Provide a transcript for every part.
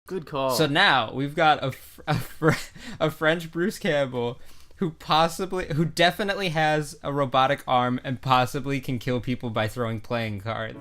Good call. So now we've got a French Bruce Campbell who definitely has a robotic arm and possibly can kill people by throwing playing cards.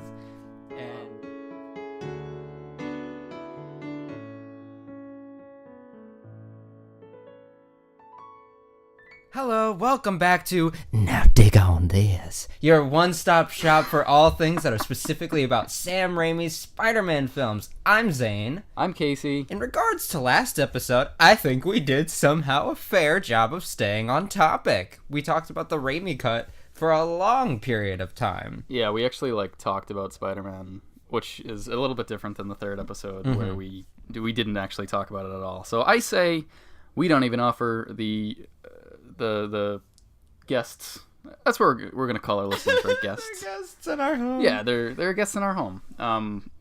Hello, welcome back to Now Dig On This, your one-stop shop for all things that are specifically about Sam Raimi's Spider-Man films. I'm Zane. I'm Casey. In regards to last episode, I think we did somehow a fair job of staying on topic. We talked about the Raimi cut for a long period of time. Yeah, we actually talked about Spider-Man, which is a little bit different than the third episode where we didn't actually talk about it at all. So I say we don't even offer the guests. That's what we're gonna call our listeners, right? Guests. Guests in our home. Yeah, they're guests in our home.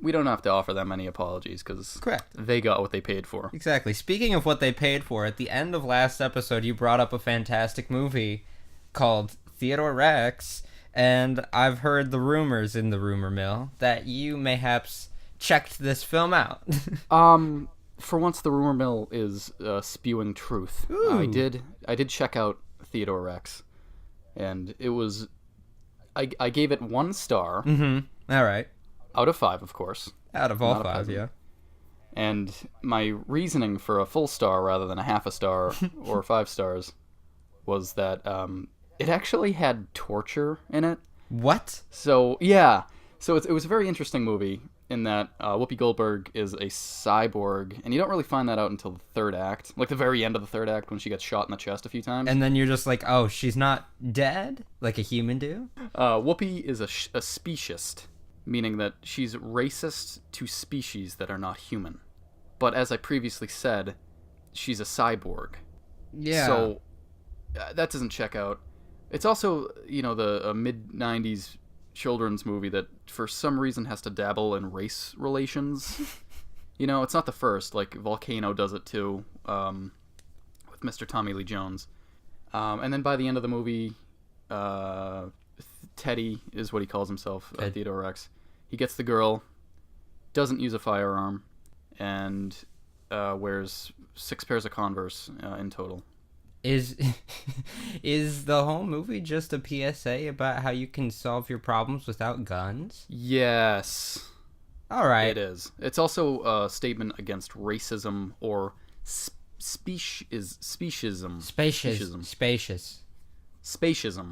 We don't have to offer them any apologies because Correct. They got what they paid for. Exactly. Speaking of what they paid for, at the end of last episode, you brought up a fantastic movie called Theodore Rex, and I've heard the rumors in the rumor mill that you mayhaps checked this film out. For once, the rumor mill is spewing truth. Ooh. I did check out Theodore Rex, and it was I gave it 1 star. All right. Out of 5, of course. Out of all 5, yeah. And my reasoning for a full star rather than a half a star or 5 stars was that it actually had torture in it. What? So yeah, it was a very interesting movie in that Whoopi Goldberg is a cyborg, and you don't really find that out until the third act, like the very end of the third act when she gets shot in the chest a few times. And then you're just like, oh, she's not dead like a human do? Whoopi is a speciesist, meaning that she's racist to species that are not human. But as I previously said, she's a cyborg. Yeah. So that doesn't check out. It's also, the mid-90s children's movie that for some reason has to dabble in race relations. It's not the first. Like Volcano does it too, with Mr. Tommy Lee Jones. And then by the end of the movie, Teddy is what he calls himself, Theodore Rex. He gets the girl, doesn't use a firearm, and wears 6 pairs of Converse in total. Is the whole movie just a PSA about how you can solve your problems without guns? Yes. All right. It is. It's also a statement against racism or speciesism. Spacious.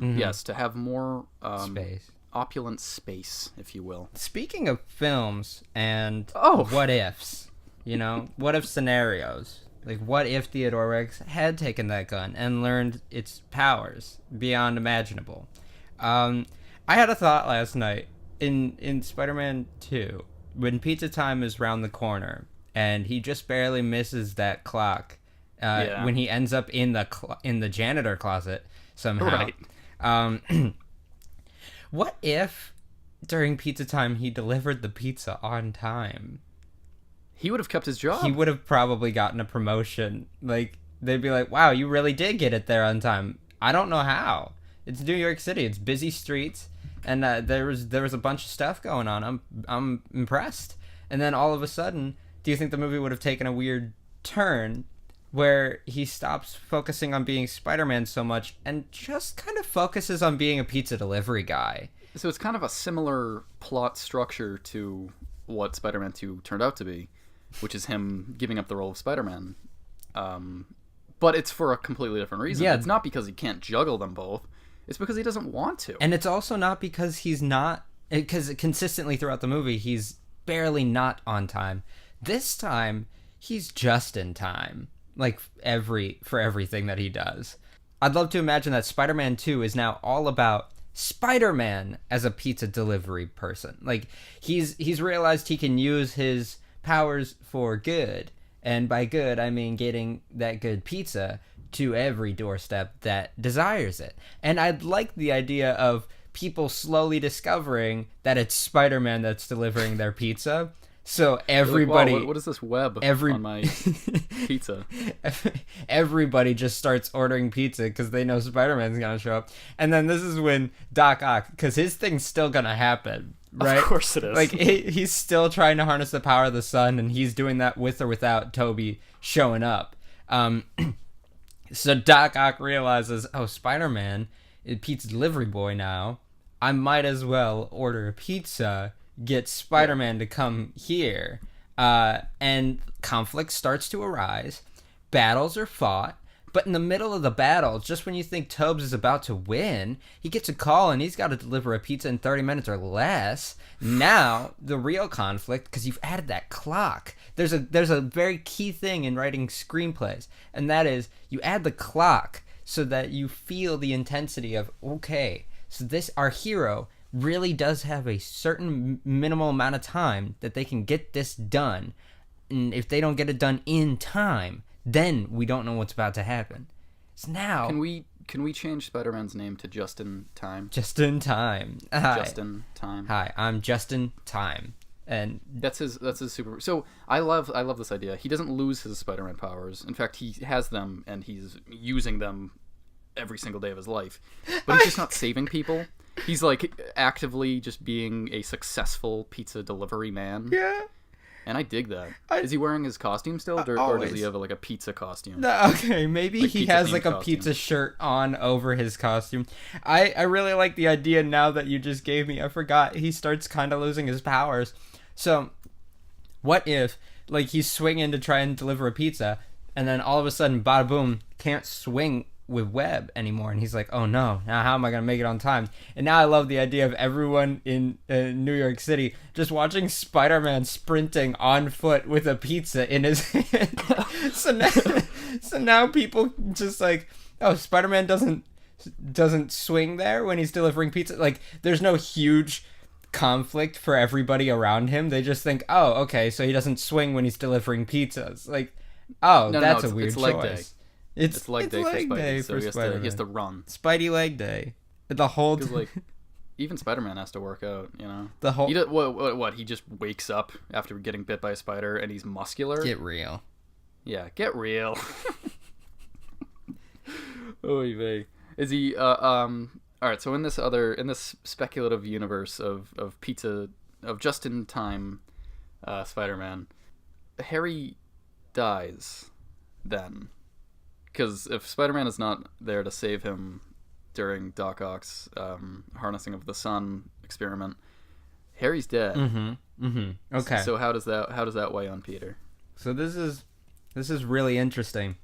Yes, to have more space. Opulent space, if you will. Speaking of films and what ifs, what if scenarios? Like, what if Theodore Rex had taken that gun and learned its powers beyond imaginable? I had a thought last night in Spider-Man 2, when pizza time is round the corner, and he just barely misses that clock when he ends up in the janitor closet somehow. Right. What if during pizza time he delivered the pizza on time? He would have kept his job. He would have probably gotten a promotion. Like, they'd be like, wow, you really did get it there on time. I don't know how. It's New York City. It's busy streets. And there was a bunch of stuff going on. I'm impressed. And then all of a sudden, do you think the movie would have taken a weird turn where he stops focusing on being Spider-Man so much and just kind of focuses on being a pizza delivery guy? So it's kind of a similar plot structure to what Spider-Man 2 turned out to be, which is him giving up the role of Spider-Man. But it's for a completely different reason. Yeah. It's not because he can't juggle them both. It's because he doesn't want to. And it's also not because he's not... Because consistently throughout the movie, he's barely not on time. This time, he's just in time. Like, for everything that he does. I'd love to imagine that Spider-Man 2 is now all about Spider-Man as a pizza delivery person. Like, he's realized he can use his powers for good, and by good I mean getting that good pizza to every doorstep that desires it. And I'd like the idea of people slowly discovering that it's Spider-Man that's delivering their pizza, so everybody like, wow, what is this web on my pizza? Everybody just starts ordering pizza because they know Spider-Man's gonna show up. And then this is when Doc Ock, because his thing's still gonna happen, right? Of course it is. Like, he's still trying to harness the power of the sun, and he's doing that with or without Tobey showing up. So Doc Ock realizes, oh, Spider-Man is pizza delivery boy now. I might as well order a pizza, get Spider-Man to come here. And conflict starts to arise. Battles are fought. But in the middle of the battle, just when you think Tobes is about to win, he gets a call and he's got to deliver a pizza in 30 minutes or less. Now, the real conflict, because you've added that clock. There's a very key thing in writing screenplays, and that is you add the clock so that you feel the intensity of, okay, so this, our hero, really does have a certain minimal amount of time that they can get this done. And if they don't get it done in time, then we don't know what's about to happen. So now, can we change Spider-Man's name to Justin Time? Justin Time. Hi. Justin Time. Hi, I'm Justin Time, and that's his super. So I love this idea. He doesn't lose his Spider-Man powers. In fact, he has them and he's using them every single day of his life. But he's just not saving people. He's like actively just being a successful pizza delivery man. Yeah. And I dig that. Is he wearing his costume still, or does he have like a pizza costume? No, okay, maybe like he has like a pizza shirt on over his costume. I really like the idea now that you just gave me. I forgot he starts kind of losing his powers. So, what if like he's swinging to try and deliver a pizza, and then all of a sudden, bada boom, can't swing with web anymore, and he's like, oh no, now how am I gonna make it on time? And now I love the idea of everyone in New York City just watching Spider-Man sprinting on foot with a pizza in his hand. so now people just like, oh, Spider-Man doesn't swing there when he's delivering pizza. Like, there's no huge conflict for everybody around him. They just think, oh, okay, so he doesn't swing when he's delivering pizzas. Like, oh, that's a weird choice. Leg day. It's leg day for Spidey, so he has to run. Spidey leg day. The whole because like even Spider-Man has to work out, you know. The whole what he just wakes up after getting bit by a spider and he's muscular. Get real. Yeah, get real. Oy vey. Is he all right, so in this speculative universe of pizza of just in time Spider-Man, Harry dies then. Because if Spider-Man is not there to save him during Doc Ock's harnessing of the sun experiment, Harry's dead. Okay. So how does that weigh on Peter? So this is really interesting.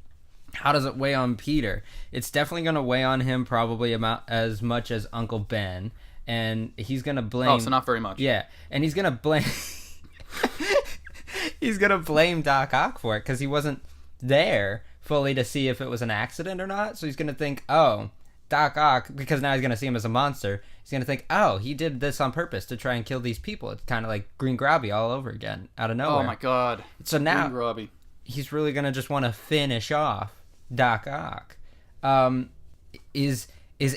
How does it weigh on Peter? It's definitely going to weigh on him probably about as much as Uncle Ben, and he's going to blame. Oh, so not very much. Yeah, and he's going to blame. He's going to blame Doc Ock for it because he wasn't there fully to see if it was an accident or not. So he's going to think, oh, Doc Ock, because now he's going to see him as a monster, he's going to think, oh, he did this on purpose to try and kill these people. It's kind of like Green Grobby all over again, out of nowhere. Oh my god. So now Green Grobby. He's really going to just want to finish off Doc Ock. Is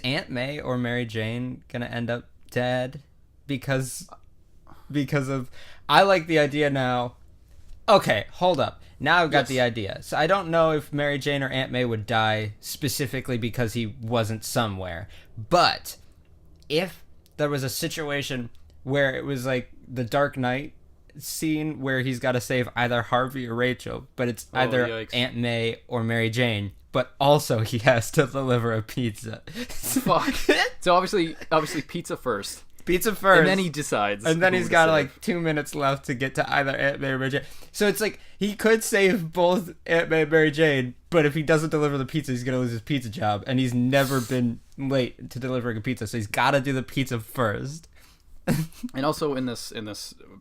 Aunt May or Mary Jane going to end up dead? Because of... I like the idea now. Okay, hold up. Now I've got the idea. So I don't know if Mary Jane or Aunt May would die specifically because he wasn't somewhere. But if there was a situation where it was like the Dark Knight scene where he's got to save either Harvey or Rachel, but it's either Aunt May or Mary Jane, but also he has to deliver a pizza. Fuck. So obviously pizza first. Pizza first. And then he decides. And then he's got like 2 minutes left to get to either Aunt May or Mary Jane. So it's like he could save both Aunt May and Mary Jane, but if he doesn't deliver the pizza, he's going to lose his pizza job. And he's never been late to delivering a pizza, so he's got to do the pizza first. And also in this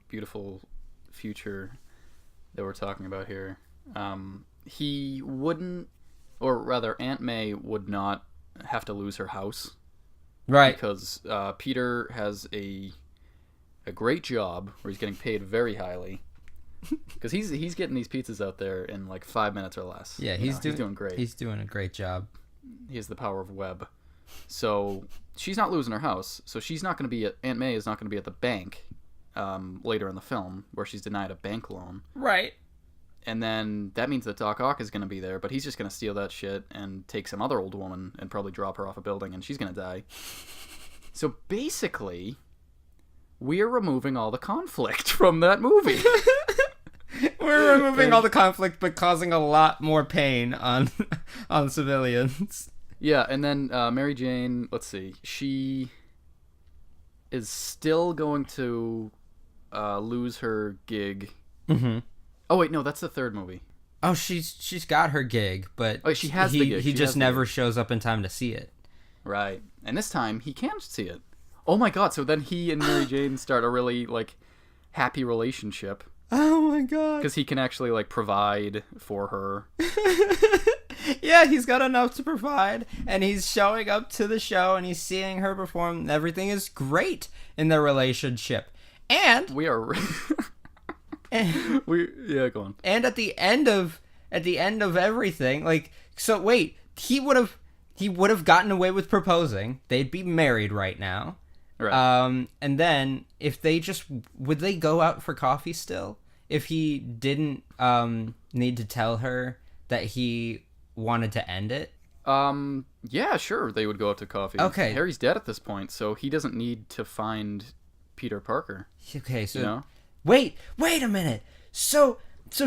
beautiful future that we're talking about here, he wouldn't, or rather Aunt May would not have to lose her house. Right. Because Peter has a great job where he's getting paid very highly. Because he's getting these pizzas out there in like 5 minutes or less. Yeah, he's doing great. He's doing a great job. He has the power of web. So she's not losing her house. So she's not going to be Aunt May is not going to be at the bank later in the film where she's denied a bank loan. Right. And then that means that Doc Ock is going to be there, but he's just going to steal that shit and take some other old woman and probably drop her off a building, and she's going to die. So basically, we are removing all the conflict from that movie. We're removing all the conflict, but causing a lot more pain on civilians. Yeah, and then Mary Jane, let's see, she is still going to lose her gig. Mm-hmm. Oh wait, no, that's the third movie. Oh, she's got her gig, but she has the gig. He She just has the never gig. shows up in time to see it. Right, and this time he can see it. Oh my god! So then he and Mary Jane start a really like happy relationship Oh my god! because he can actually like provide for her. Yeah, he's got enough to provide, and he's showing up to the show, and he's seeing her perform. And everything is great in their relationship, and We are. Yeah, go on. and at the end of everything, like, so wait, he would have gotten away with proposing. They'd be married right now. Right. And then if they just would they go out for coffee still if he didn't need to tell her that he wanted to end it? Yeah, sure. They would go out to coffee. Okay. Harry's dead at this point, so he doesn't need to find Peter Parker. Okay, so You know? wait a minute. So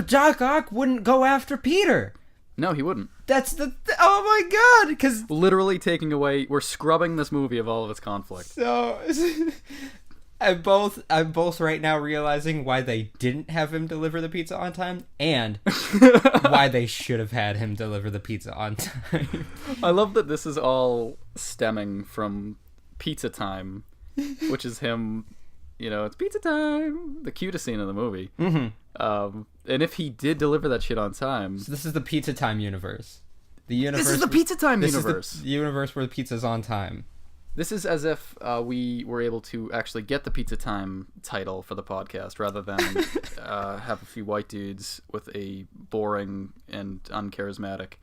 Doc Ock wouldn't go after Peter. No, he wouldn't. That's oh my god, because Literally taking away. We're scrubbing this movie of all of its conflict. so I'm both right now realizing why they didn't have him deliver the pizza on time, and why they should have had him deliver the pizza on time. I love that this is all stemming from Pizza Time, which is him. You know, it's pizza time. The cutest scene in the movie. Mm-hmm. And if he did deliver that shit on time, So this is the Pizza Time universe. The universe. this is the Pizza Time this universe. is the universe where the pizza's on time. This is as if we were able to actually get the Pizza Time title for the podcast rather than have a few white dudes with a boring and uncharismatic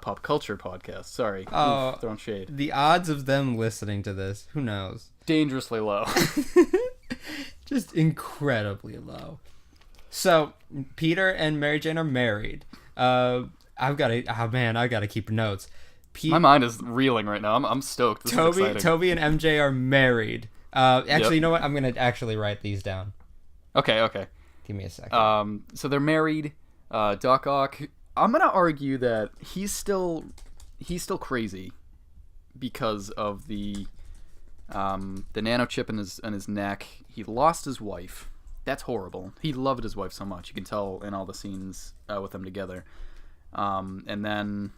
pop culture podcast. Sorry. Oh. Oof, throwing shade. The odds of them listening to this, who knows? Dangerously low. Just incredibly low. So Peter and Mary Jane are married. I've got to keep notes. My mind is reeling right now. I'm stoked. This is exciting. Toby and MJ are married. Actually, Yep. You know what? I'm gonna actually write these down. Okay. Give me a second. So they're married. Doc Ock. I'm gonna argue that he's still crazy because of the nanochip in his neck. He lost his wife. That's horrible. He loved his wife so much. You can tell in all the scenes with them together. And then,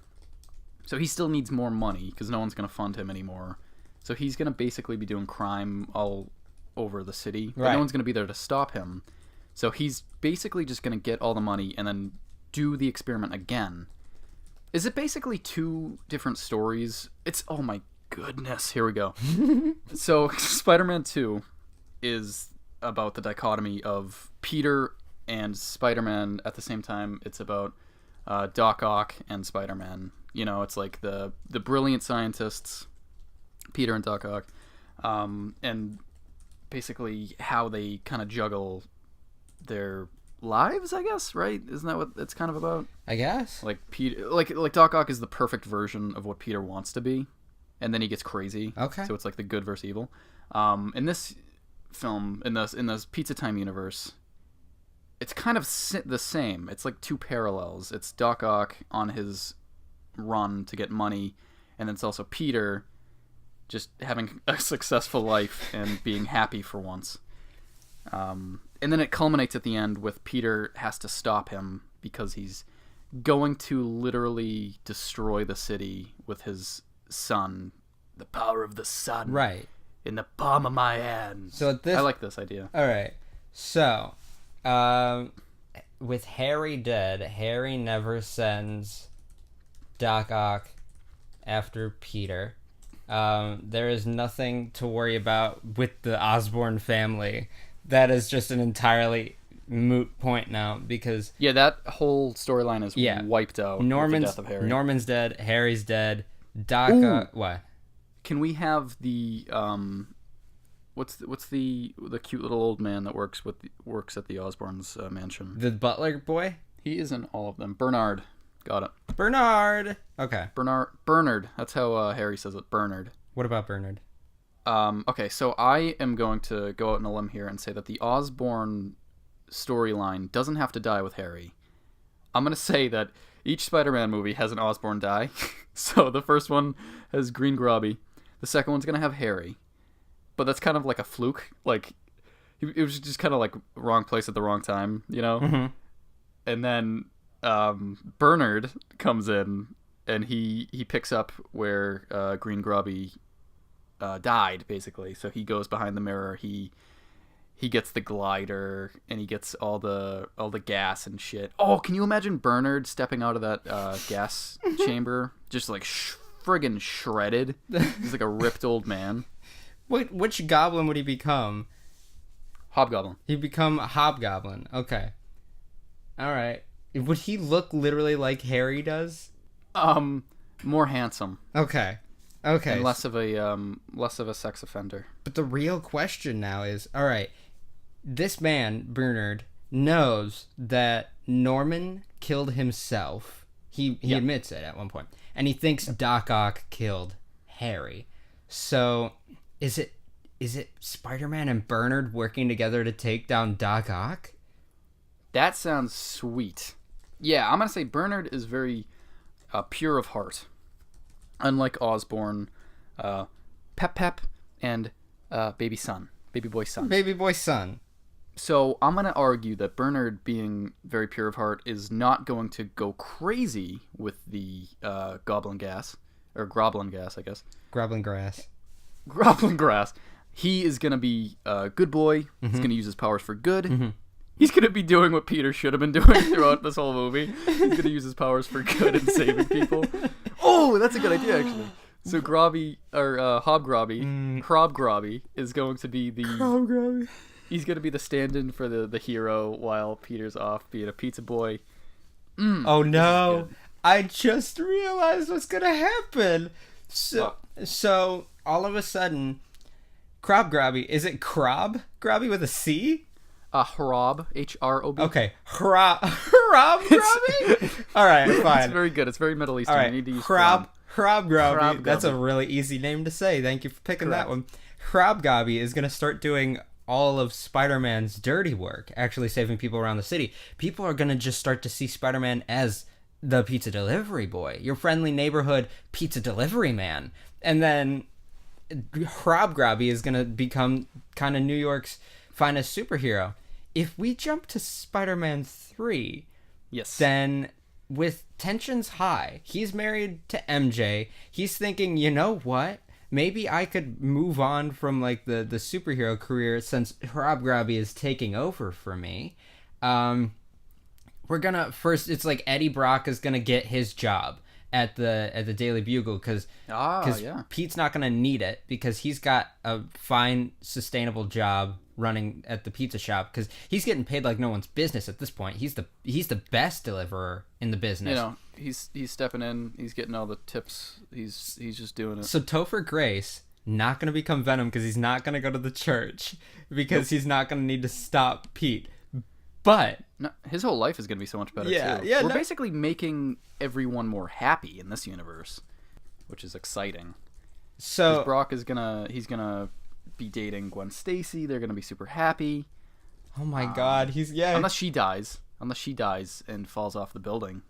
so he still needs more money because no one's gonna fund him anymore. So he's gonna basically be doing crime all over the city. But Right. no one's gonna be there to stop him. So he's basically just gonna get all the money and then do the experiment again. Is it basically two different stories? It's, oh my goodness, here we go. So Spider-Man 2 is about the dichotomy of Peter and Spider-Man at the same time. It's about Doc Ock and Spider-Man. You know, it's like the brilliant scientists, Peter and Doc Ock, and basically how they kind of juggle their lives, I guess, right? Isn't that what it's kind of about? I guess. Like Peter, like Doc Ock is the perfect version of what Peter wants to be, and then he gets crazy. Okay. So it's like the good versus evil. In this film, in this Pizza Time universe, it's kind of the same. It's like two parallels. It's Doc Ock on his run to get money, and then it's also Peter just having a successful life and being happy for once. And then it culminates at the end with Peter has to stop him because he's going to literally destroy the city with his sun. The power of the sun. Right. In the palm of my hand. So at this, I like this idea. All right. So, with Harry dead, Harry never sends Doc Ock after Peter. There is nothing to worry about with the Osborn family. That is just an entirely moot point now because Yeah, that whole storyline is wiped out with the death of Harry. Norman's dead, Harry's dead, Doc Ock, what? Can we have the what's the cute little old man that works at the Osborn's mansion? The butler boy? He is in all of them. Bernard. Got it. Bernard. Okay. Bernard. That's how Harry says it. Bernard. What about Bernard? Okay, so I am going to go out on a limb here and say that the Osborn storyline doesn't have to die with Harry. I'm going to say that each Spider-Man movie has an Osborn die. So the first one has Green Grobby. The second one's going to have Harry. But that's kind of like a fluke. Like, it was just kind of like wrong place at the wrong time, you know? Mm-hmm. And then Bernard comes in, and he picks up where Green Grobby died, basically. So he goes behind the mirror. He gets the glider, and he gets all the gas and shit. Oh, can you imagine Bernard stepping out of that gas chamber, just like friggin' shredded? He's like a ripped old man. Which goblin would he become? Hobgoblin. He'd become a Hobgoblin. Okay. All right. Would he look literally like Harry does? More handsome. Okay. And less of a sex offender. But the real question now is, all right, this man, Bernard, knows that Norman killed himself. He admits it at one point. And he thinks Doc Ock killed Harry. So, is it Spider-Man and Bernard working together to take down Doc Ock? That sounds sweet. Yeah, I'm going to say Bernard is very pure of heart. Unlike Osborn, Pep, and Baby Boy Son. So I'm going to argue that Bernard, being very pure of heart, is not going to go crazy with the goblin gas. Or groblin gas, I guess. Groblin grass. Groblin grass. He is going to be a good boy. Mm-hmm. He's going to use his powers for good. Mm-hmm. He's going to be doing what Peter should have been doing throughout this whole movie. He's going to use his powers for good and saving people. Oh, that's a good idea, actually. So Grobby, or Hobgrobby is going to be the... Hobgrobby. He's going to be the stand-in for the hero while Peter's off being a pizza boy. Oh, no. I just realized what's going to happen. So, all of a sudden, Hobgrobby, is it Hobgrobby with a C? Hrob, H-R-O-B. Okay, Hobgrobby? All right, fine. It's very good. It's very Middle Eastern. All right, You need to use Hobgrobby. That's a really easy name to say. Thank you for picking that one. Hobgrobby is going to start doing all of Spider-Man's dirty work, actually saving people around the city. People are going to just start to see Spider-Man as the pizza delivery boy, your friendly neighborhood pizza delivery man. And then Hobgrobby is going to become kind of New York's finest superhero. If we jump to Spider-Man 3, yes, then with tensions high, he's married to MJ. He's thinking, you know what? Maybe I could move on from like the superhero career since Hobgrobby is taking over for me. We're gonna first. It's like Eddie Brock is gonna get his job at the Daily Bugle because Pete's not gonna need it because he's got a fine sustainable job running at the pizza shop because he's getting paid like no one's business at this point. He's the best deliverer in the business. You know, he's stepping in. He's getting all the tips. He's just doing it. So Topher Grace not gonna become Venom because he's not gonna go to the church because he's not gonna need to stop Pete. But no, his whole life is going to be so much better, too. Yeah, We're basically making everyone more happy in this universe, which is exciting. So Brock is he's gonna be dating Gwen Stacy. They're going to be super happy. Oh my God, unless she dies and falls off the building.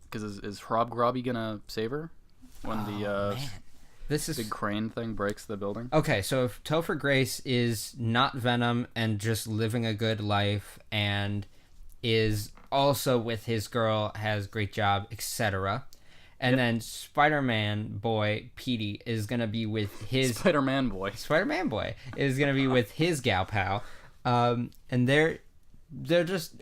Because is Hobgrobby going to save her when the big crane thing breaks the building? Okay, so if Topher Grace is not Venom and just living a good life and is also with his girl, has great job, etc. And then Spider-Man boy, Petey, is going to be with his... Spider-Man boy is going to be with his gal pal. And they're just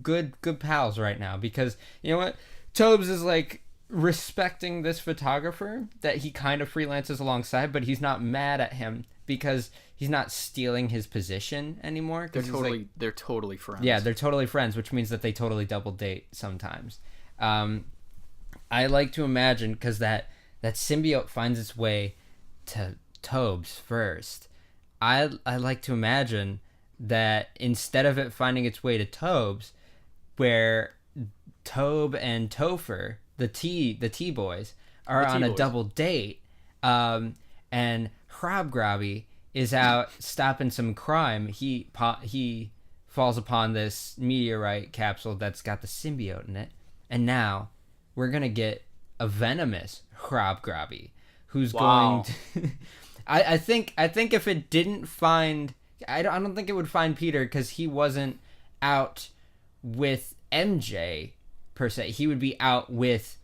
good pals right now because, you know what? Tobes is like... respecting this photographer that he kind of freelances alongside, but he's not mad at him because he's not stealing his position anymore. They're totally friends. Yeah, they're totally friends, which means that they totally double date sometimes. I like to imagine because that symbiote finds its way to Tobes first. I like to imagine that instead of it finding its way to Tobes, where Tobe and Topher, the T boys, are on a double date, and Grobby is out stopping some crime. He falls upon this meteorite capsule that's got the symbiote in it, and now we're gonna get a venomous Grobby who's going to. I think if it didn't find, I don't think it would find Peter because he wasn't out with MJ per se. He would be out with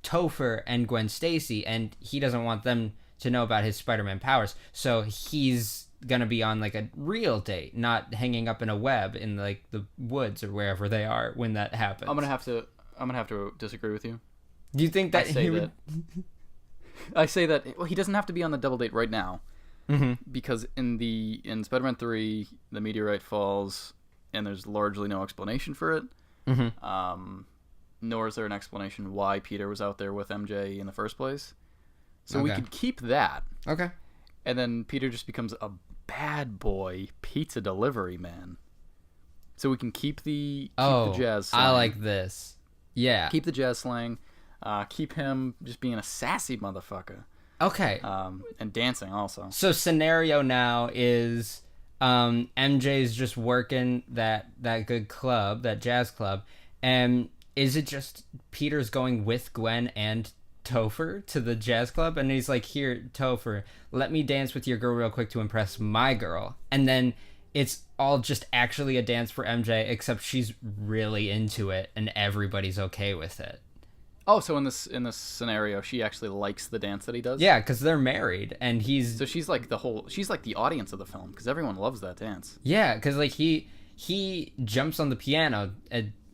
Topher and Gwen Stacy, and he doesn't want them to know about his Spider-Man powers. So he's gonna be on like a real date, not hanging up in a web in like the woods or wherever they are when that happens. I'm gonna have to disagree with you. Do you think that I say that well, he doesn't have to be on the double date right now, Mm-hmm. because in Spider-Man 3, the meteorite falls, and there's largely no explanation for it. Mm-hmm. Nor is there an explanation why Peter was out there with MJ in the first place. So we Okay. could keep that, Okay. and then Peter just becomes a bad boy pizza delivery man. So we can keep the jazz slang. I like this. Yeah. Keep the jazz slang. Keep him just being a sassy motherfucker. Okay. And dancing also. So scenario now is MJ's just working that good club, that jazz club, and is it just Peter's going with Gwen and Topher to the jazz club, and he's like, here, Topher, let me dance with your girl real quick to impress my girl, and then it's all just actually a dance for MJ, except she's really into it and everybody's okay with it. Oh, so in this scenario, she actually likes the dance that he does? Yeah, because they're married, and he's... So she's like the audience of the film, because everyone loves that dance. Yeah, because like he jumps on the piano,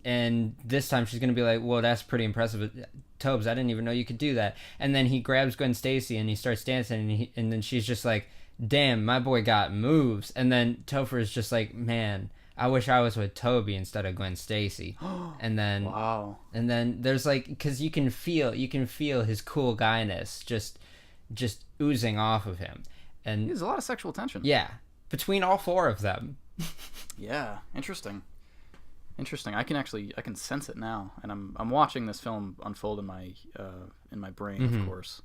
and this time she's gonna be like, "Whoa, that's pretty impressive, Tobes. I didn't even know you could do that." And then he grabs Gwen Stacy and he starts dancing, and then she's just like, "Damn, my boy got moves." And then Topher is just like, "Man, I wish I was with Tobey instead of Gwen Stacy." And then Wow. and then there's like, because you can feel his cool guyness just oozing off of him, and There's a lot of sexual tension. yeah, between all four of them. Yeah. Interesting. I can sense it now, and I'm watching this film unfold in my brain, Mm-hmm. of course,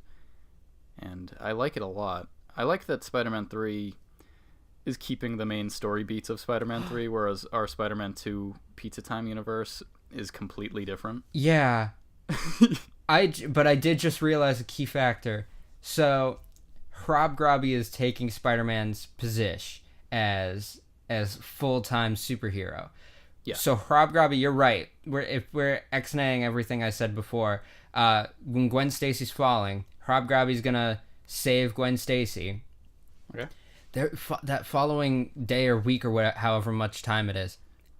and I like it a lot. I like that Spider-Man 3 is keeping the main story beats of Spider-Man 3, whereas our Spider-Man 2 Pizza Time universe is completely different. Yeah. But I did just realize a key factor. So, Grobby is taking Spider-Man's position as full-time superhero. Yeah. So Grobby, you're right. If we're X-naying everything I said before, when Gwen Stacy's falling, Grobby's gonna save Gwen Stacy. Okay. That following day or week or whatever, however much time it is,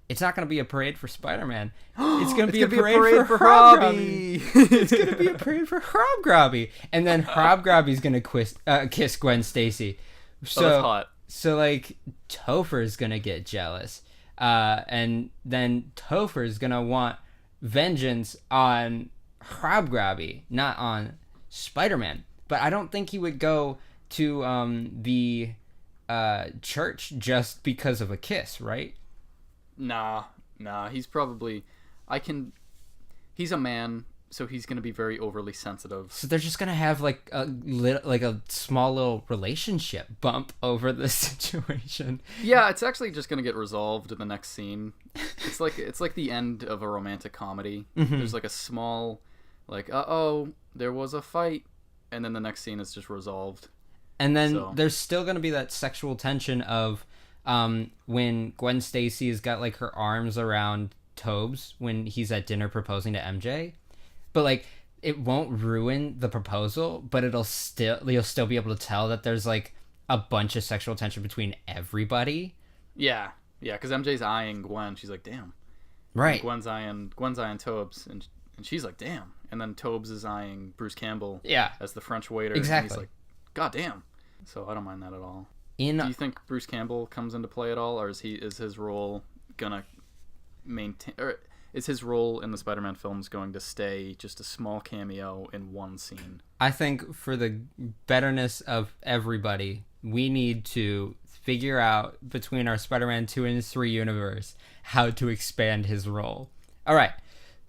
it's not going to be a parade for Spider-Man. It's going to be a parade for Grobby. It's going to be a parade for Grobby. And then Grobby's going to kiss Gwen Stacy. So, that's hot. So, like, Topher's going to get jealous. And then Topher's going to want vengeance on Grobby, not on Spider-Man. But I don't think he would go to the church just because of a kiss, right? Nah. He's probably... He's a man, so he's going to be very overly sensitive. So they're just going to have like a small little relationship bump over the situation. Yeah, it's actually just going to get resolved in the next scene. It's like the end of a romantic comedy. Mm-hmm. There's like a small, like, there was a fight, and then the next scene is just resolved. And then there's still going to be that sexual tension of when Gwen Stacy's got like her arms around Tobes when he's at dinner proposing to MJ. But like, it won't ruin the proposal, but you'll still be able to tell that there's like a bunch of sexual tension between everybody. Yeah, because MJ's eyeing Gwen. She's like, damn. Right. And Gwen's eyeing Tobes, and she's like, damn. And then Tobes is eyeing Bruce Campbell. Yeah. As the French waiter. Exactly. And he's like, God damn. So I don't mind that at all. Do In you think Bruce Campbell comes into play at all, or is his role gonna maintain, or is his role in the Spider-Man films going to stay just a small cameo in one scene? I think for the betterness of everybody, we need to figure out between our Spider-Man 2 and 3 universe how to expand his role. All right.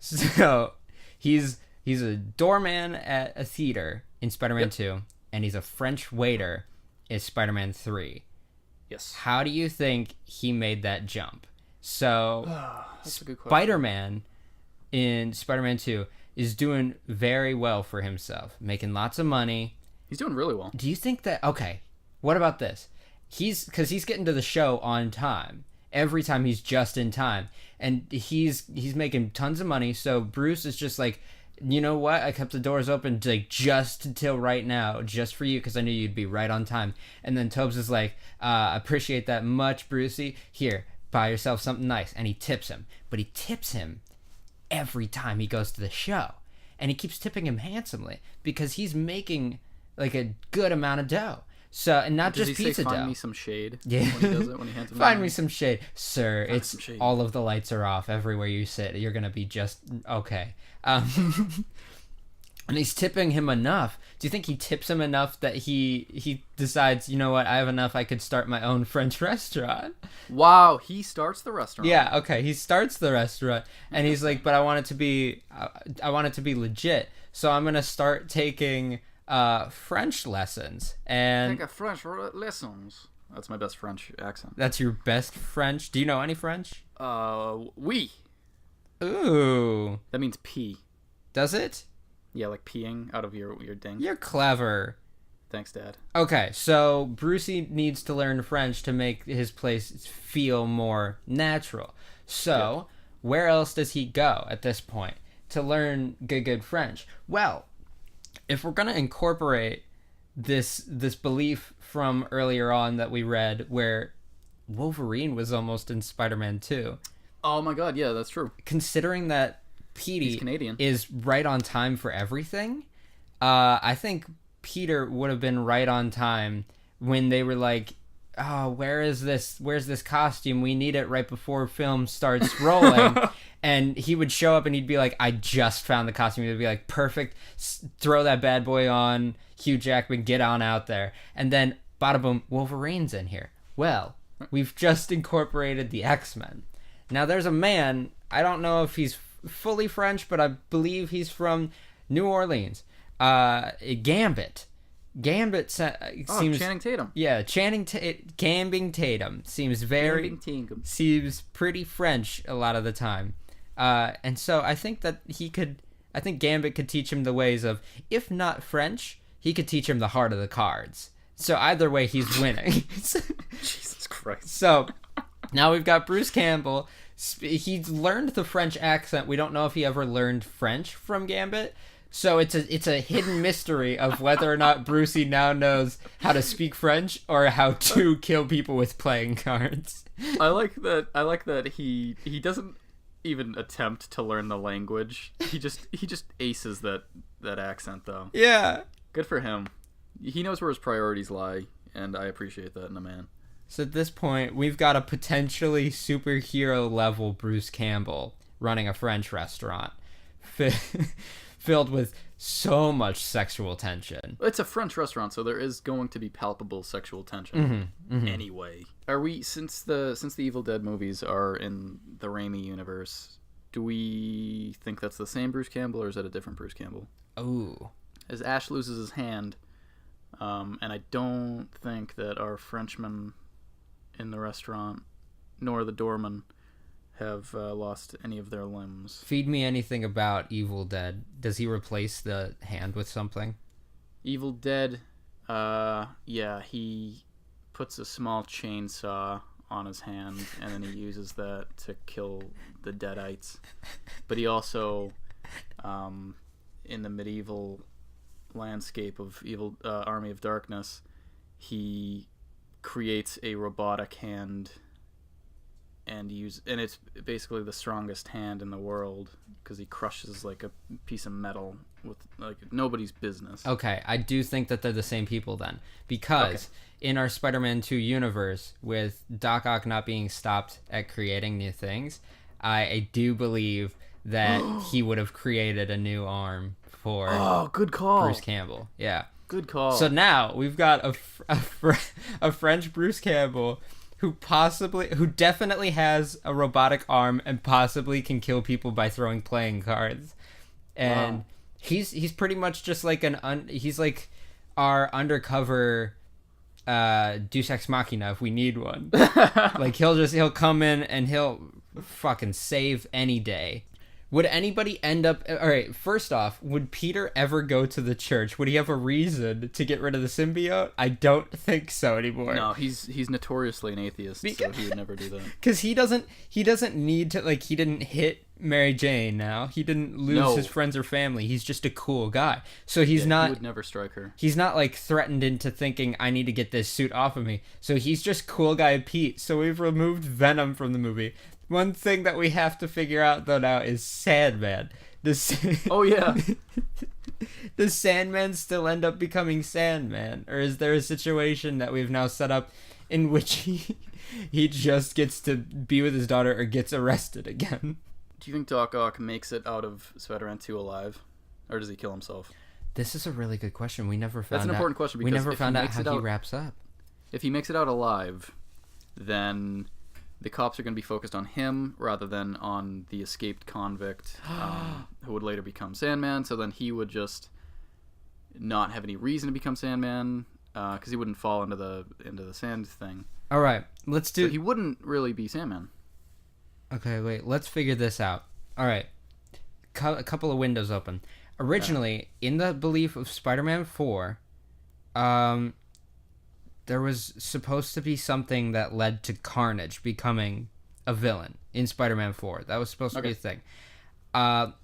So he's a doorman at a theater in Spider-Man 2, and he's a French waiter is Spider-Man 3. Yes. How do you think he made that jump? So, That's a good question. Spider-Man in Spider-Man 2 is doing very well for himself, making lots of money. He's doing really well. Do you think that... Okay, what about this? Because he's getting to the show on time. Every time he's just in time. And he's making tons of money, so Bruce is just like, you know what? I kept the doors open like just until right now, just for you, because I knew you'd be right on time. And then Tobes is like, appreciate that much, Brucey. Here, buy yourself something nice. And he tips him. But he tips him every time he goes to the show. And he keeps tipping him handsomely because he's making like a good amount of dough. So, and not Does just he pizza say, find dough. me some shade Yeah. when he does it, when he hands him Find money? me some shade. Sir, Find it's some shade. all of the lights are off everywhere you sit. You're going to be just okay. And he's tipping him enough. Do you think he tips him enough that he decides, you know what, I have enough, I could start my own French restaurant? Wow, he starts the restaurant. Yeah, okay. He starts the restaurant and he's like, but I want it to be legit. So I'm going to start taking French lessons. And Take a French lessons. That's my best French accent. that's your best French? Do you know any French? Oui. Ooh. That means pee. Does it? Yeah, like peeing out of your ding. You're clever. Thanks, Dad. Okay, so Brucey needs to learn French to make his place feel more natural. So, where else does he go at this point to learn good French? Well, if we're going to incorporate this belief from earlier on that we read where Wolverine was almost in Spider-Man 2, Oh my God, yeah, that's true. considering that He's Petey Canadian. is right on time for everything, I think Peter would have been right on time when they were like, oh, where's this costume? We need it right before film starts rolling. And he would show up and he'd be like, I just found the costume. He'd be like, perfect, throw that bad boy on, Hugh Jackman, get on out there. And then, bada boom, Wolverine's in here. Well, we've just incorporated the X-Men. Now there's a man, I don't know if he's fully French, but I believe he's from New Orleans. Gambit. Gambit seems... Channing Tatum. Yeah, Gambing Tatum seems seems pretty French a lot of the time. And so I think that I think Gambit could teach him the ways of, if not French, he could teach him the heart of the cards. So either way, he's winning. Jesus Christ. So now we've got Bruce Campbell. He's learned the French accent. We don't know if he ever learned French from Gambit. So it's a hidden mystery of whether or not Brucey now knows how to speak French or how to kill people with playing cards. I like that he doesn't even attempt to learn the language. He just aces that accent though. Yeah. Good for him. He knows where his priorities lie, and I appreciate that in a man. So at this point, we've got a potentially superhero level Bruce Campbell running a French restaurant filled with so much sexual tension. It's a French restaurant, so there is going to be palpable sexual tension. Anyway, are we since the Evil Dead movies are in the Raimi universe? Do we think that's the same Bruce Campbell, or is that a different Bruce Campbell? Ooh. As Ash loses his hand, and I don't think that our Frenchman in the restaurant nor the doorman have lost any of their limbs. Feed me anything about Evil Dead. Does he replace the hand with something? Evil Dead, yeah, he puts a small chainsaw on his hand, and then he uses that to kill the Deadites. But he also, in the medieval landscape of evil Army of Darkness, he creates a robotic hand and it's basically the strongest hand in the world because he crushes like a piece of metal with like nobody's business. Okay, I do think that they're the same people then, because in our Spider-Man 2 universe, with Doc Ock not being stopped at creating new things, I do believe that he would have created a new arm for good call. Bruce Campbell. Yeah. Good call. So now we've got a French Bruce Campbell who definitely has a robotic arm and possibly can kill people by throwing playing cards. And he's pretty much just like he's like our undercover Deus Ex Machina if we need one. Like he'll come in and he'll fucking save any day. Would anybody end up... All right, first off, would Peter ever go to the church? Would he have a reason to get rid of the symbiote? I don't think so anymore. No, he's notoriously an atheist, so he would never do that. Because he doesn't need to... Like, he didn't hit Mary Jane now. He didn't lose his friends or family. He's just a cool guy. So he's not... He would never strike her. He's not, like, threatened into thinking, I need to get this suit off of me. So he's just cool guy Pete. So we've removed Venom from the movie. One thing that we have to figure out, though, now is Sandman. Oh, yeah. Does Sandman still end up becoming Sandman? Or is there a situation that we've now set up in which he just gets to be with his daughter or gets arrested again? Do you think Doc Ock makes it out of Spider-Man 2 alive? Or does he kill himself? This is a really good question. We never found out. That's an important question because we never found out how he wraps up. If he makes it out alive, then... the cops are going to be focused on him rather than on the escaped convict who would later become Sandman. So then he would just not have any reason to become Sandman because he wouldn't fall into the sand thing. All right, let's do... So he wouldn't really be Sandman. Okay, wait, let's figure this out. All right, a couple of windows open. Originally, in the belief of Spider-Man 4, there was supposed to be something that led to Carnage becoming a villain in Spider-Man 4. That was supposed to be a thing.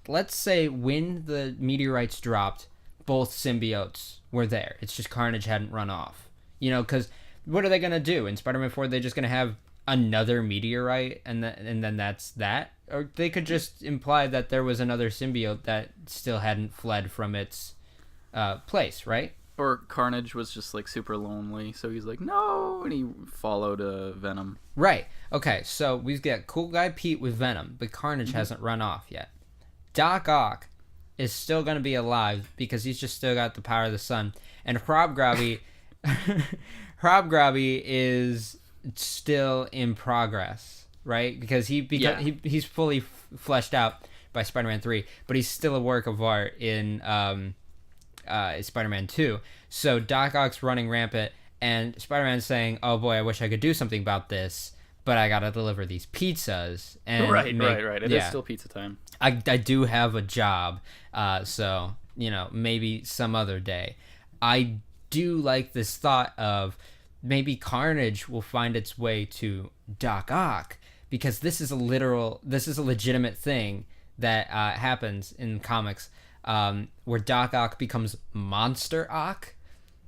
Let's say when the meteorites dropped, both symbiotes were there. It's just Carnage hadn't run off. You know, because what are they going to do? In Spider-Man 4, they're just going to have another meteorite and then that's that? Or they could just imply that there was another symbiote that still hadn't fled from its place, right? Or Carnage was just, like, super lonely, so he's like, no, and he followed Venom. Right. Okay, so we've got cool guy Pete with Venom, but Carnage hasn't run off yet. Doc Ock is still going to be alive because he's just still got the power of the sun. And Hobgrabby is still in progress, right? Because he's fully fleshed out by Spider-Man 3, but he's still a work of art in... Spider-Man 2. So Doc Ock's running rampant and Spider-Man's saying, oh boy, I wish I could do something about this, but I gotta deliver these pizzas. And right. It is still pizza time. I do have a job, so, you know, maybe some other day. I do like this thought of maybe Carnage will find its way to Doc Ock, because this is a legitimate thing that happens in comics. Where Doc Ock becomes Monster Ock.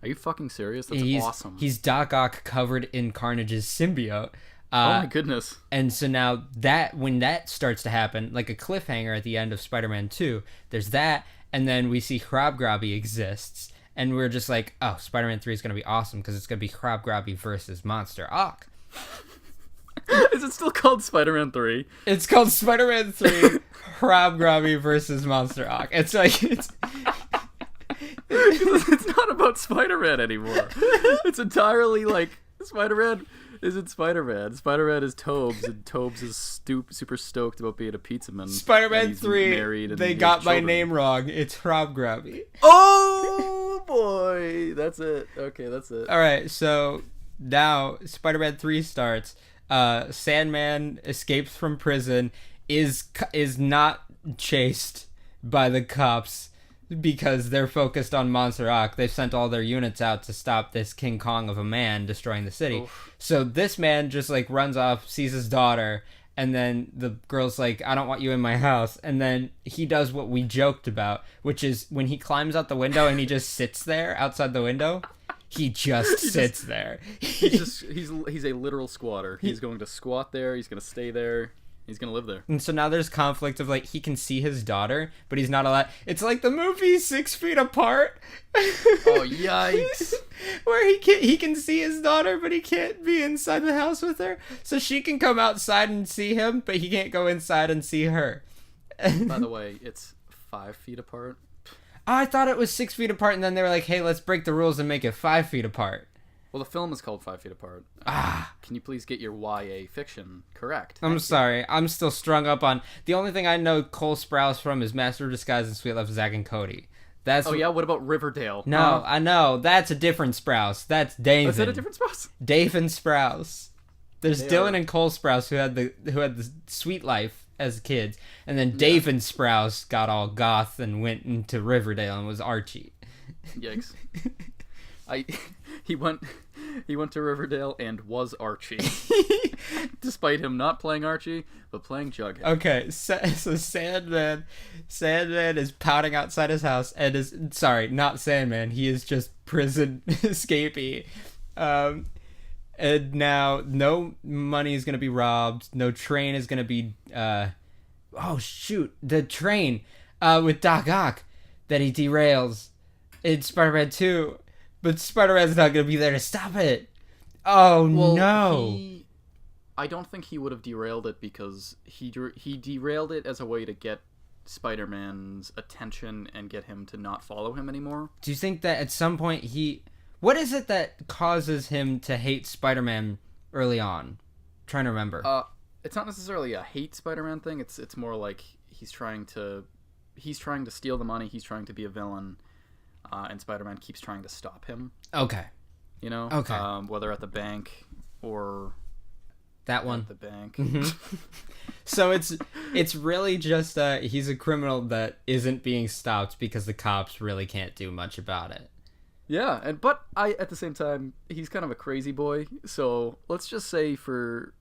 Are you fucking serious? That's awesome. He's Doc Ock covered in Carnage's symbiote. Oh my goodness. And so now when that starts to happen, like a cliffhanger at the end of Spider-Man 2, there's that, and then we see Hobgrabby exists, and we're just like, oh, Spider-Man 3 is going to be awesome because it's going to be Hobgrabby versus Monster Ock. Is it still called Spider-Man 3? It's called Spider-Man 3, Hobgrabby versus Monster Ock. It's like... It's not about Spider-Man anymore. It's entirely like Spider-Man isn't Spider-Man. Spider-Man is Tobes, and Tobes is super stoked about being a pizzaman. Spider-Man 3, they got my name wrong. It's Hobgrabby. Oh, boy. That's it. Okay, that's it. All right, so now Spider-Man 3 starts... Sandman escapes from prison, is not chased by the cops because they're focused on Monster Ock. They've sent all their units out to stop this King Kong of a man destroying the city. Oof. So this man just like runs off, sees his daughter, and then the girl's like, I don't want you in my house. And then he does what we joked about, which is when he climbs out the window and he just sits there outside the window. He just sits there. He's a literal squatter. He's going to squat there. He's going to stay there. He's going to live there. And so now there's conflict of like he can see his daughter, but he's not allowed. It's like the movie 6 Feet Apart. Oh yikes! Where he can see his daughter, but he can't be inside the house with her. So she can come outside and see him, but he can't go inside and see her. By the way, it's 5 feet apart. I thought it was 6 feet apart, and then they were like, hey, let's break the rules and make it 5 feet apart. Well, the film is called 5 Feet Apart. Can you please get your YA fiction correct? I'm sorry. I'm still strung up on... The only thing I know Cole Sprouse from is Master of Disguise and Sweet Love of Zack and Cody. That's Oh yeah, what about Riverdale? No, I know. That's a different Sprouse. That's Dave. Is that a different Sprouse? Dave and Sprouse. There's They Dylan are- and Cole Sprouse who had the sweet life as kids, and then Dave and Sprouse got all goth and went into Riverdale and was Archie. Yikes. He went to Riverdale and was Archie. Despite him not playing Archie, but playing Jughead. Okay, so Sandman is pouting outside his house and is sorry, not Sandman. He is just prison escapee. And now no money is gonna be robbed. No train is gonna be. Oh shoot, the train with Doc Ock that he derails in Spider-Man 2, but Spider-Man's not gonna be there to stop it. Oh Well, no. I don't think he would have derailed it because he derailed it as a way to get Spider-Man's attention and get him to not follow him anymore. Do you think that at some point what is it that causes him to hate Spider-Man early on? Trying to remember. It's not necessarily a hate Spider-Man thing. It's more like he's trying to steal the money. He's trying to be a villain, and Spider-Man keeps trying to stop him. Okay. You know, Okay. Whether at the bank or That one. at the bank. So it's really just he's a criminal that isn't being stopped because the cops really can't do much about it. Yeah, but at the same time, he's kind of a crazy boy. So let's just say for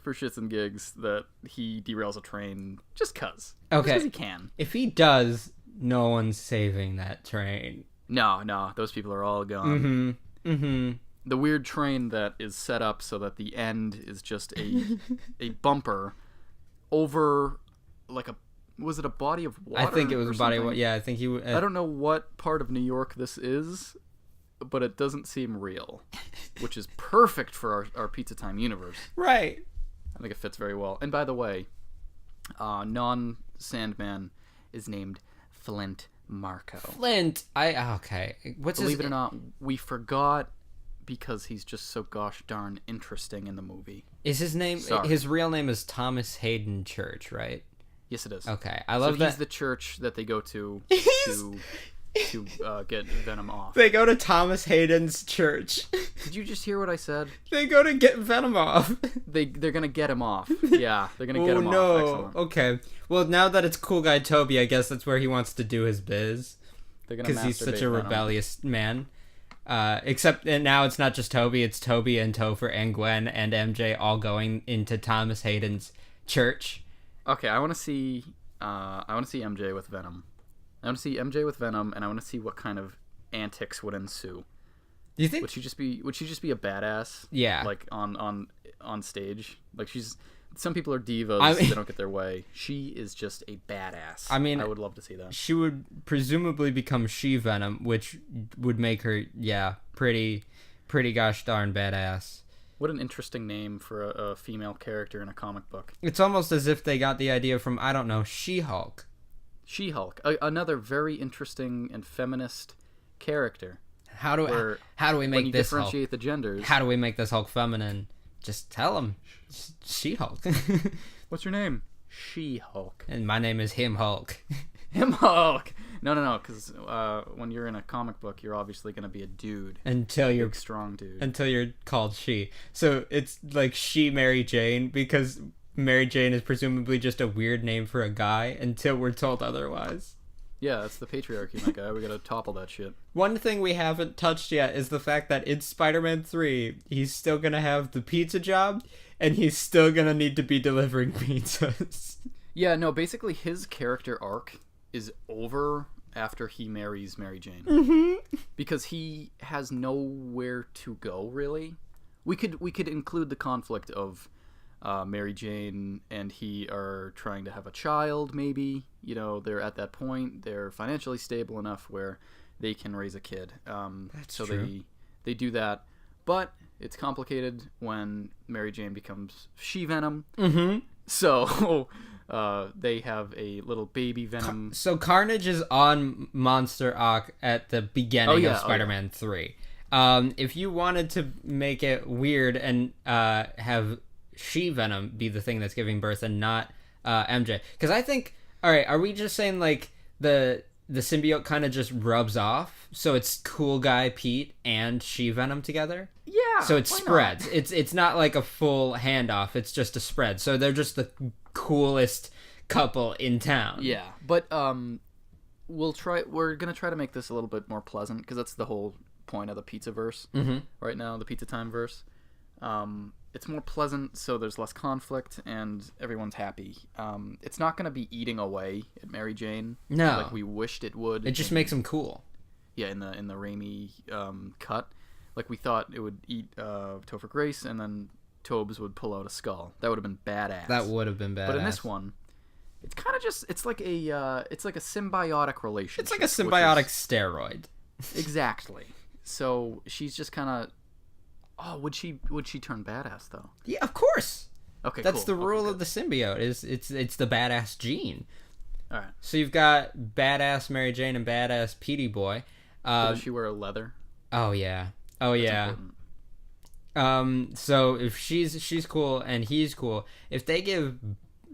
shits and gigs that he derails a train just cause. Okay. Just 'cause he can. If he does, no one's saving that train. No, those people are all gone. Mm-hmm. The weird train that is set up so that the end is just a bumper over like was it a body of water? I think it was or a body. something? Yeah, I think he. I don't know what part of New York this is, but it doesn't seem real, which is perfect for our Pizza Time universe. Right. I think it fits very well. And by the way, non-Sandman is named Flint Marko. Flint. Okay. What's Believe his it or not, we forgot because he's just so gosh darn interesting in the movie. Is his name? Sorry. His real name is Thomas Hayden Church, right? Yes, it is. Okay, I love that. He's the church that they go to to get Venom off. They go to Thomas Hayden's church. Did you just hear what I said? They go to get Venom off. They're gonna get him off. Yeah, they're gonna get him no. off. Excellent. Okay. Well, now that it's Cool Guy Tobey, I guess that's where he wants to do his biz. They're gonna Because he's such a masturbate Venom. rebellious man. Except and now it's not just Toby, it's Toby and Topher and Gwen and MJ all going into Thomas Hayden's church. Okay, I want to see MJ with Venom. I want to see MJ with Venom, and I want to see what kind of antics would ensue. Do you think? Would she just be a badass? Yeah. Like on stage, like she's. Some people are divas. They don't get their way. She is just a badass. I mean, I would love to see that. She would presumably become She-Venom, which would make her, pretty gosh darn badass. What an interesting name for a female character in a comic book. It's almost as if they got the idea from, I don't know, She-Hulk. She-Hulk, another very interesting and feminist character. How do we When make you this Hulk? differentiate the genders. How do we make this Hulk feminine? Just tell him, She-Hulk. What's your name? She-Hulk. And my name is Him Hulk. Him Hulk. No, because when you're in a comic book, you're obviously going to be a dude. Until you're Big, strong dude. until you're called She. So it's like She Mary Jane, because Mary Jane is presumably just a weird name for a guy until we're told otherwise. Yeah, that's the patriarchy, my guy. We got to topple that shit. One thing we haven't touched yet is the fact that in Spider-Man 3, he's still gonna have the pizza job, and he's still gonna need to be delivering pizzas. Yeah, no, basically his character arc is over after he marries Mary Jane. Mm-hmm. Because he has nowhere to go, really. We could include the conflict of Mary Jane and he are trying to have a child, maybe. You know, they're at that point. They're financially stable enough where they can raise a kid. That's so true. they do that. But it's complicated when Mary Jane becomes She-Venom. Mm-hmm. So they have a little baby Venom. So Carnage is on Monster Ock at the beginning of Spider-Man 3. If you wanted to make it weird and have She-Venom be the thing that's giving birth and not MJ. Because I think... Alright, are we just saying, like, the the symbiote kind of just rubs off, so it's cool guy Pete and She-Venom together. Yeah. So it why spreads. not? It's not like a full handoff. It's just a spread. So they're just the coolest couple in town. Yeah, but we're gonna try to make this a little bit more pleasant, because that's the whole point of the pizza verse right now, the pizza time verse. It's more pleasant, so there's less conflict and everyone's happy. It's not gonna be eating away at Mary Jane, No. like we wished it would. It just makes them cool. Yeah, in the Raimi cut, like we thought it would eat Topher Grace, and then Tobes would pull out a skull. That would have been badass. That would have been badass. But in this one, it's kind of just it's like a symbiotic relationship. It's like a symbiotic steroid. Exactly. So she's just kind of. Oh, would she turn badass though? Yeah, of course. Okay, That's cool. the rule Okay, of the symbiote. It's the badass gene. All right. So you've got badass Mary Jane and badass Petey Boy. Does she wear leather? Oh yeah. That's important. So if she's cool and he's cool, if they give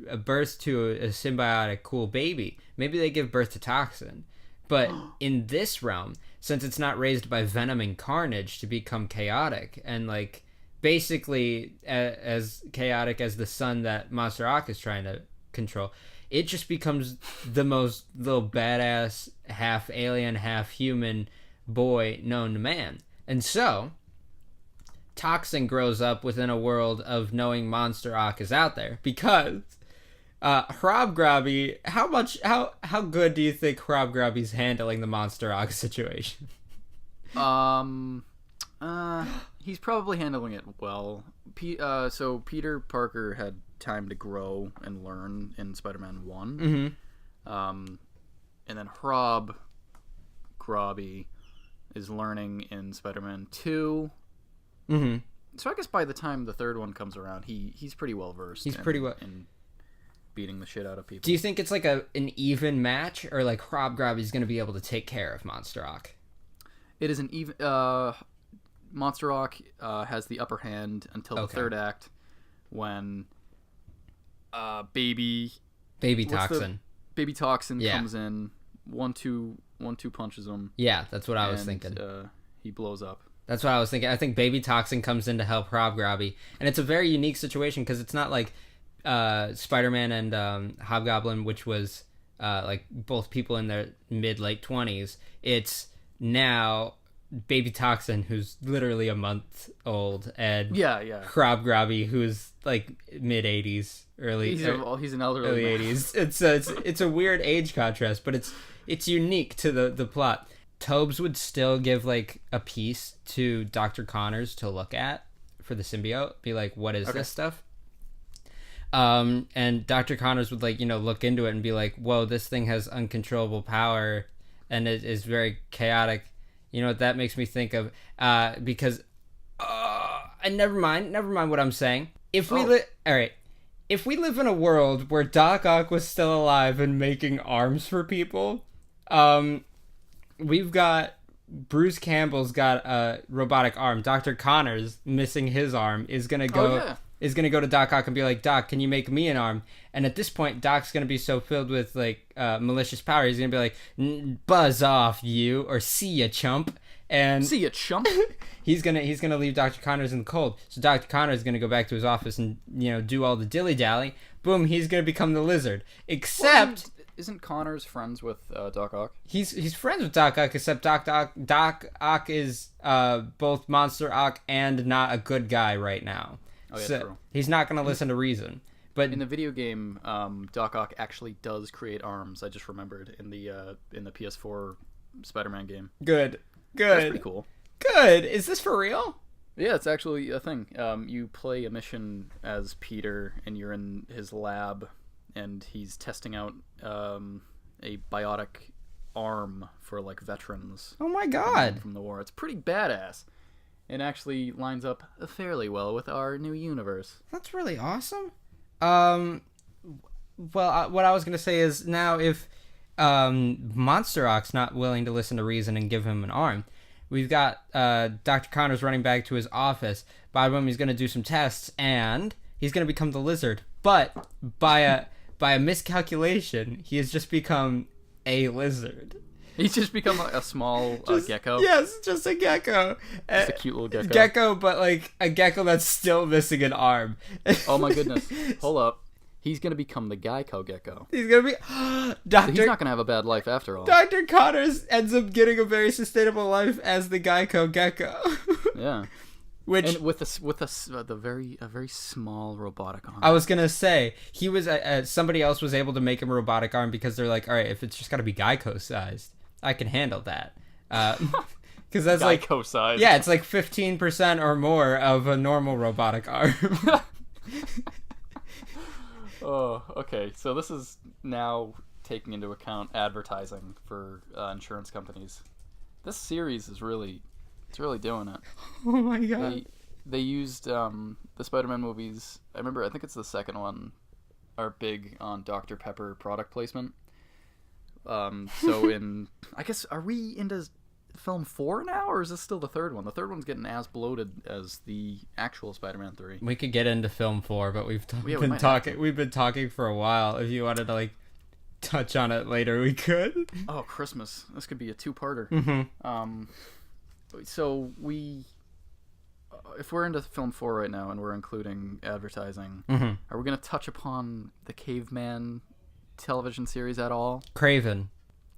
a birth to a symbiotic cool baby, maybe they give birth to Toxin. But in this realm, since it's not raised by Venom and Carnage to become chaotic and like basically as chaotic as the sun that Monster Inc. is trying to control, it just becomes the most little badass half alien, half human boy known to man. And so Toxin grows up within a world of knowing Monster Inc. is out there, because Hrobgrobby, how good do you think Hrobgrobby's handling the Monster Inc. situation? He's probably handling it well. So Peter Parker had time to grow and learn in Spider-Man 1. And then Hrobgrobby is learning in Spider-Man 2. So I guess by the time the third one comes around, he's pretty well versed. He's pretty well in beating the shit out of people. Do you think it's like an even match, or like Hrobgrobby's going to be able to take care of Monster Inc.? It is an even. Monster Inc. Has the upper hand until the third act, when Baby Toxin comes in, one two punches him. Yeah, that's what I was thinking. He blows up. That's what I was thinking. I think Baby Toxin comes in to help Hrobgrobby, and it's a very unique situation because it's not like Spider-Man and Hobgoblin, which was like both people in their mid-late 20s. It's now Baby Toxin, who's literally a month old, and Hrobgrobby, who's like mid-80s, He's an elderly early man. 80s. It's a weird age contrast, but it's unique to the plot. Tobes would still give like a piece to Dr. Connors to look at for the symbiote, be like, what is this stuff? And Dr. Connors would like, look into it and be like, whoa, this thing has uncontrollable power and it is very chaotic. You know what that makes me think of? Because and never mind what I'm saying. If we live in a world where Doc Ock was still alive and making arms for people, we've got Bruce Campbell's got a robotic arm. Dr. Connors, missing his arm, is gonna go to Doc Ock and be like, Doc, can you make me an arm? And at this point, Doc's gonna be so filled with like malicious power, he's gonna be like, buzz off, you, or see ya, chump. And see ya, chump. he's gonna leave Dr. Connors in the cold. So Dr. Connors is gonna go back to his office and do all the dilly dally. Boom, he's gonna become the Lizard. Except. Isn't Connors friends with Doc Ock? He's friends with Doc Ock, except Doc Ock is both Monster Inc. and not a good guy right now. Oh yeah, so true. He's not going to listen to reason. But in the video game, Doc Ock actually does create arms. I just remembered in the PS4 Spider-Man game. Good. That's pretty cool. Good. Is this for real? Yeah, it's actually a thing. You play a mission as Peter, and you're in his lab, and he's testing out a biotic arm for like veterans. Oh my god! From the war, it's pretty badass. It actually lines up fairly well with our new universe. That's really awesome. Well, what I was gonna say is now if Monster Inc.'s not willing to listen to reason and give him an arm, we've got Dr. Connors running back to his office. Bodwin, he's gonna do some tests, and he's gonna become the Lizard. But by a miscalculation, he has just become a lizard. He's just become a small gecko. Yes, just a gecko. Just a cute little gecko. Gecko, but like a gecko that's still missing an arm. Oh my goodness. Hold up. He's going to become the Geico gecko. He's going to be... So he's not going to have a bad life after all. Dr. Connors ends up getting a very sustainable life as the Geico gecko. Yeah. Which... And with a very small robotic arm. I was going to say, he was... somebody else was able to make him a robotic arm because they're like, all right, if it's just got to be Geico-sized, I can handle that. Because that's Geico-sized. Yeah, it's like 15% or more of a normal robotic arm. Oh, okay. So this is now taking into account advertising for insurance companies. This series is really doing it. Oh my god. They used the Spider-Man movies. I think it's the second one, are big on Dr. Pepper product placement. So in, I guess, are we into film 4 now, or is this still the third one? The third one's getting as bloated as the actual Spider-Man 3. We could get into film 4, but we've been talking for a while. If you wanted to like touch on it later, we could. Oh, Christmas! This could be a two-parter. Mm-hmm. So if we're into film 4 right now and we're including advertising, mm-hmm. are we going to touch upon the Caveman television series at all? Craven.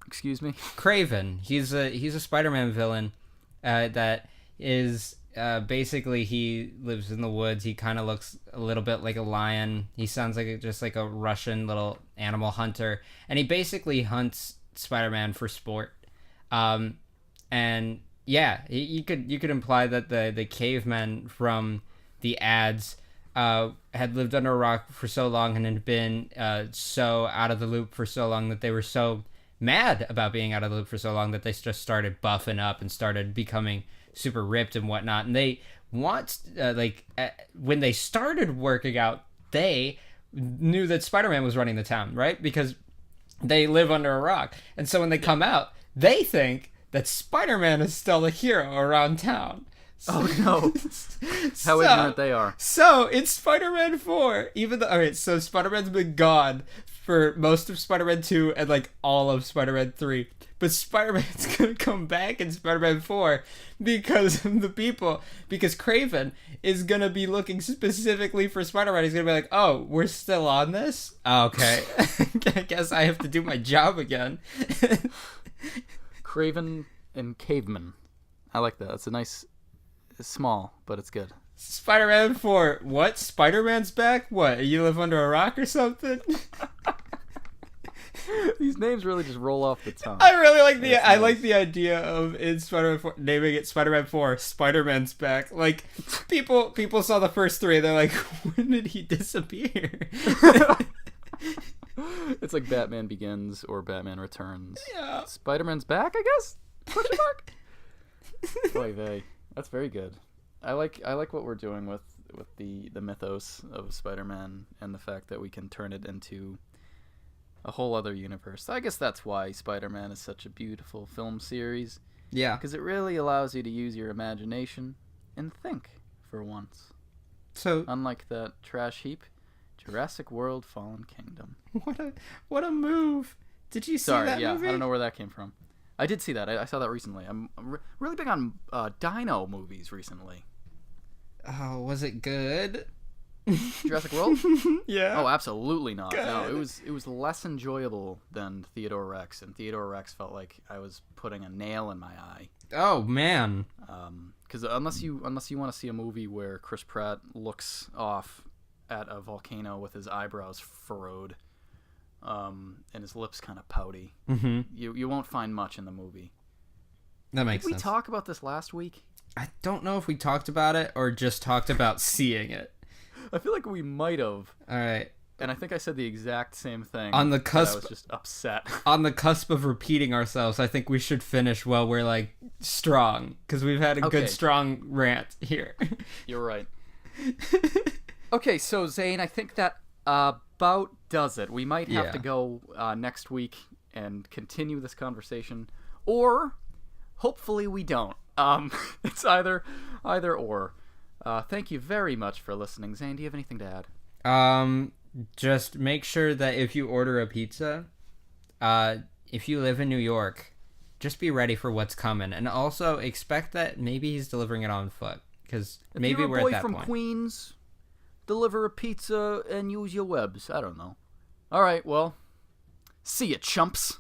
Excuse me? Craven. He's a Spider-Man villain that is basically, he lives in the woods. He kind of looks a little bit like a lion. He sounds like just like a Russian little animal hunter, and he basically hunts Spider-Man for sport. And yeah, you could imply that the cavemen from the ads had lived under a rock for so long and had been so out of the loop for so long that they were so mad about being out of the loop for so long that they just started buffing up and started becoming super ripped and whatnot. And they want when they started working out, they knew that Spider-Man was running the town, right? Because they live under a rock. And so when they come out, they think that Spider-Man is still the hero around town. Oh no! How ignorant they are. So it's Spider-Man 4. So Spider-Man's been gone for most of Spider-Man 2 and like all of Spider-Man 3. But Spider-Man's gonna come back in Spider-Man 4 because Craven is gonna be looking specifically for Spider-Man. He's gonna be like, oh, we're still on this? Okay. I guess I have to do my job again. Craven and Caveman. I like that. It's a nice... It's small, but it's good. Spider-Man 4. What? Spider-Man's back? What? You live under a rock or something? These names really just roll off the tongue. I really like the idea of in Spider-Man 4 naming it Spider-Man 4. Spider-Man's back. Like people saw the first 3. They're like, when did he disappear? It's like Batman Begins or Batman Returns. Yeah. Spider-Man's back, I guess. Question mark. Boy, vey. That's very good. I like what we're doing with the mythos of Spider-Man and the fact that we can turn it into a whole other universe. I guess that's why Spider-Man is such a beautiful film series. Yeah. Because it really allows you to use your imagination and think for once. So unlike that trash heap, Jurassic World Fallen Kingdom. What a move. Did you see that movie? I don't know where that came from. I did see that. I saw that recently. I'm really big on dino movies recently. Oh, was it good? Jurassic World? Yeah. Oh, absolutely not. Good. No, it was less enjoyable than Theodore Rex, and Theodore Rex felt like I was putting a nail in my eye. Oh man. Because unless you want to see a movie where Chris Pratt looks off at a volcano with his eyebrows furrowed, and his lips kind of pouty, mm-hmm. you won't find much in the movie. That makes sense. Did we talk about this last week? I don't know if we talked about it or just talked about seeing it. I feel like we might have. All right. And I think I said the exact same thing. On the cusp. I was just upset. On the cusp of repeating ourselves, I think we should finish while we're like strong, because we've had a good strong rant here. You're right. Okay, so Zane, I think that about does it. We might have to go next week and continue this conversation, or hopefully we don't. It's either or. Thank you very much for listening. Zane, do you have anything to add? Just make sure that if you order a pizza, if you live in New York, just be ready for what's coming, and also expect that maybe he's delivering it on foot, because maybe you're a we're boy at that from point. Queens, deliver a pizza and use your webs. I don't know. All right, well, see ya, chumps.